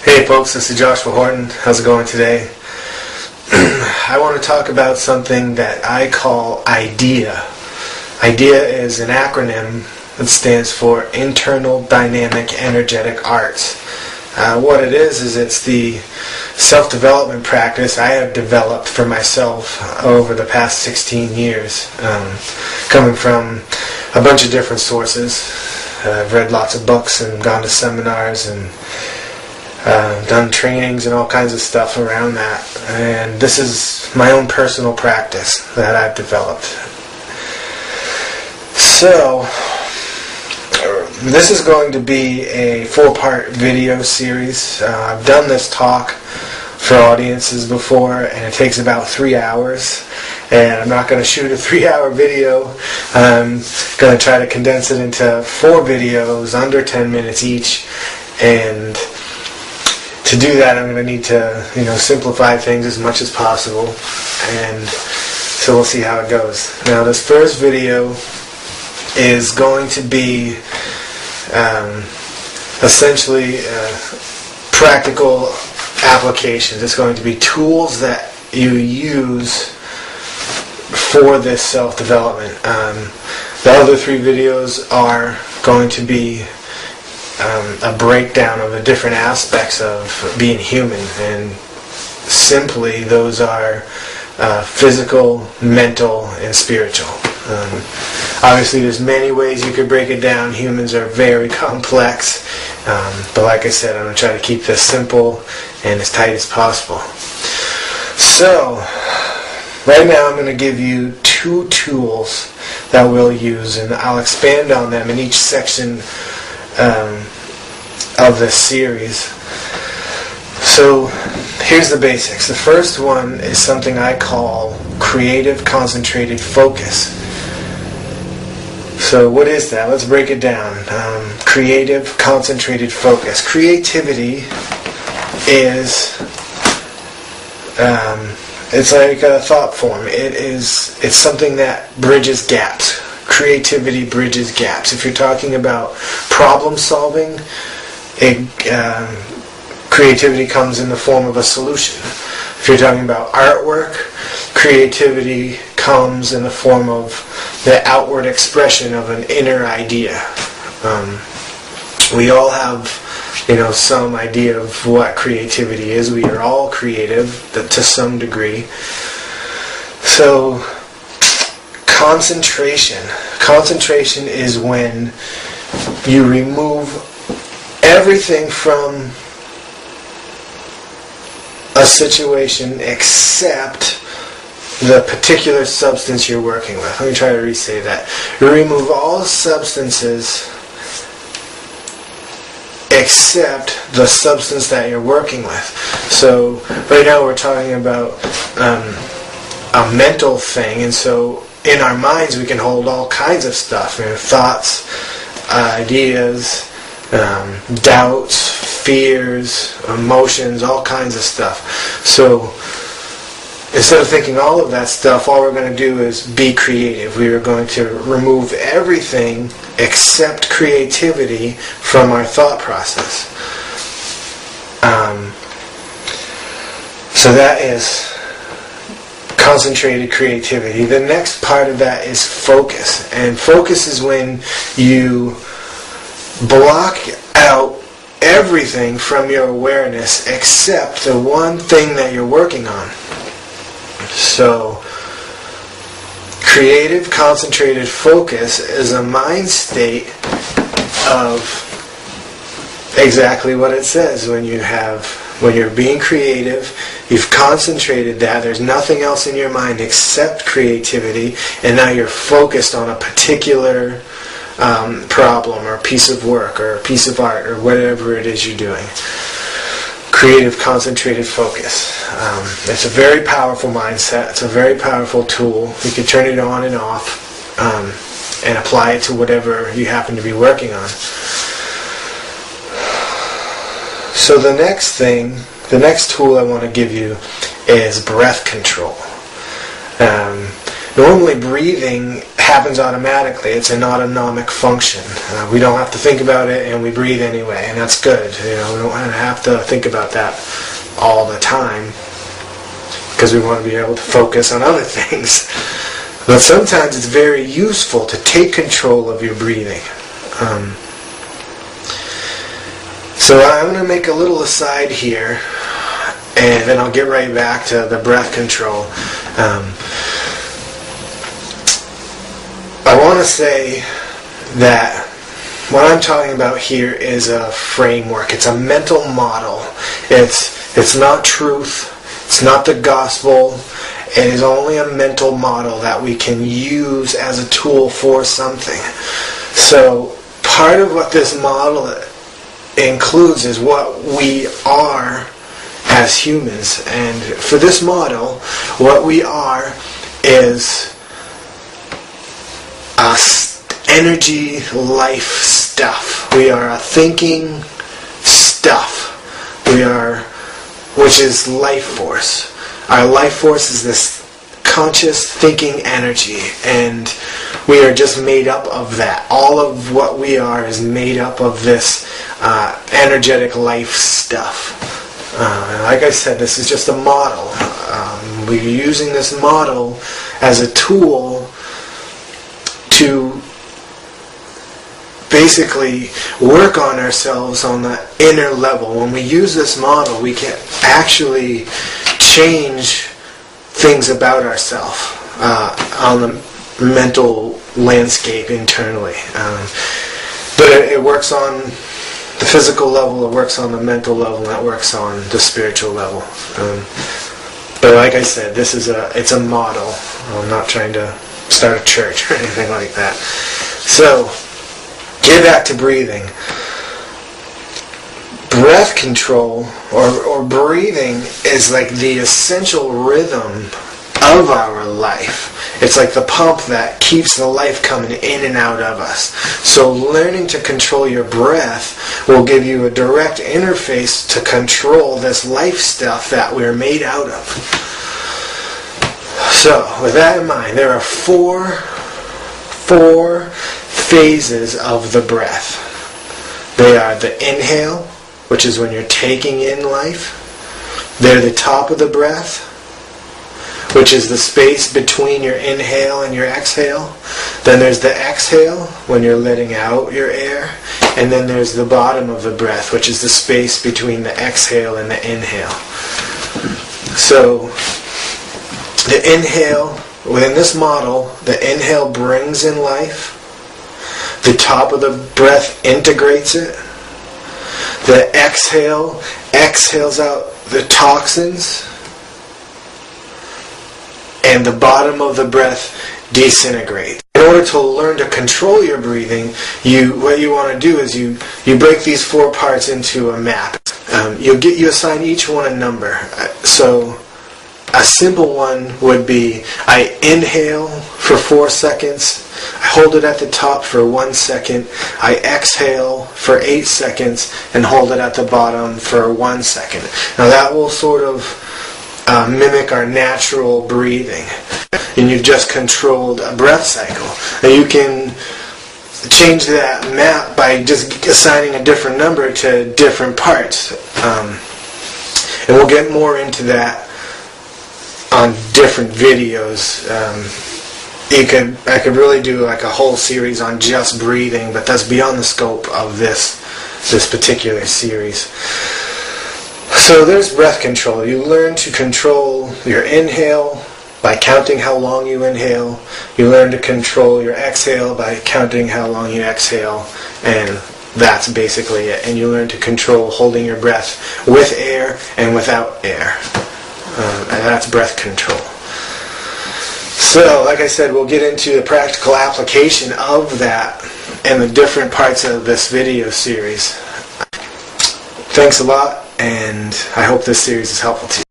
Hey folks, this is Joshua Horton. How's it going today? I want to talk about something that I call I.D.E.A. I.D.E.A is an acronym that stands for Internal Dynamic Energetic Arts. What it is it's the self-development practice I have developed for myself over the past 16 years, coming from a bunch of different sources. I've read lots of books and gone to seminars and done trainings and all kinds of stuff around that. And this is my own personal practice that I've developed. So, this is going to be a 4-part video series. I've done this talk for audiences before, and it takes about 3 hours. And I'm not going to shoot a 3-hour video. I'm going to try to condense it into 4 videos under 10 minutes each. And to do that, I'm going to need to, simplify things as much as possible, and so we'll see how it goes. Now, this first video is going to be essentially practical applications. It's going to be tools that you use for this self-development. The other 3 videos are going to be a breakdown of the different aspects of being human, and simply those are physical, mental, and spiritual. Obviously there's many ways you could break it down. Humans are very complex, but like I said, I'm going to try to keep this simple and as tight as possible. So right now I'm going to give you 2 tools that we'll use, and I'll expand on them in each section of this series. So here's the basics. The first one is something I call creative concentrated focus. So what is that? Let's break it down. Creative concentrated focus. Creativity is it's like a thought form. It's something that bridges gaps. Creativity bridges gaps. If you're talking about problem solving, creativity comes in the form of a solution. If you're talking about artwork, creativity comes in the form of the outward expression of an inner idea. We all have, some idea of what creativity is. We are all creative to some degree. So, concentration. Concentration is when you remove everything from a situation except the particular substance you're working with. Let me try to re-say that. You remove all substances except the substance that you're working with. So right now we're talking about a mental thing, and so in our minds we can hold all kinds of stuff, thoughts, ideas, doubts, fears, emotions, all kinds of stuff. So instead of thinking all of that stuff, all we're going to do is be creative. We are going to remove everything except creativity from our thought process. So that is concentrated creativity. The next part of that is focus. And focus is when you block out everything from your awareness except the one thing that you're working on. So, creative concentrated focus is a mind state of exactly what it says. When you're being creative, you've concentrated that, there's nothing else in your mind except creativity, and now you're focused on a particular problem or a piece of work or a piece of art or whatever it is you're doing. Creative concentrated focus. It's a very powerful mindset. It's a very powerful tool. You can turn it on and off and apply it to whatever you happen to be working on. So the next tool I want to give you is breath control. Normally breathing happens automatically. It's an autonomic function. We don't have to think about it, and we breathe anyway, and that's good. We don't have to think about that all the time, because we want to be able to focus on other things. But sometimes it's very useful to take control of your breathing. So I'm going to make a little aside here, and then I'll get right back to the breath control. I want to say that what I'm talking about here is a framework. It's a mental model. It's not truth. It's not the gospel. It is only a mental model that we can use as a tool for something. So part of what this model includes is what we are as humans. And for this model, what we are is energy, life stuff. We are a thinking stuff. Which is life force. Our life force is this conscious thinking energy, and we are just made up of that. All of what we are is made up of this energetic life stuff. Like I said, this is just a model. We're using this model as a tool to basically work on ourselves on the inner level. When we use this model, we can actually change things about ourselves on the mental landscape internally. But it works on the physical level, it works on the mental level, and it works on the spiritual level. But like I said, it's a model. I'm not trying to start a church or anything like that. So, get back to breathing. Breath control, or breathing, is like the essential rhythm of our life. It's like the pump that keeps the life coming in and out of us. So learning to control your breath will give you a direct interface to control this life stuff that we're made out of. So, with that in mind, there are four phases of the breath. They are the inhale, which is when you're taking in life. They're the top of the breath, which is the space between your inhale and your exhale. Then there's the exhale, when you're letting out your air. And then there's the bottom of the breath, which is the space between the exhale and the inhale. So, the inhale, within this model, the inhale brings in life. The top of the breath integrates it. The exhale exhales out the toxins. And the bottom of the breath disintegrates. In order to learn to control your breathing, what you want to do is you break these four parts into a map. You assign each one a number. So a simple one would be, I inhale for 4 seconds, I hold it at the top for 1 second, I exhale for 8 seconds, and hold it at the bottom for 1 second. Now that will sort of mimic our natural breathing. And you've just controlled a breath cycle. Now you can change that map by just assigning a different number to different parts. And we'll get more into that on different videos. I could really do like a whole series on just breathing, but that's beyond the scope of this particular series. So there's breath control. You learn to control your inhale by counting how long you inhale. You learn to control your exhale by counting how long you exhale. And that's basically it. And you learn to control holding your breath with air and without air. And that's breath control. So, like I said, we'll get into the practical application of that in the different parts of this video series. Thanks a lot, and I hope this series is helpful to you.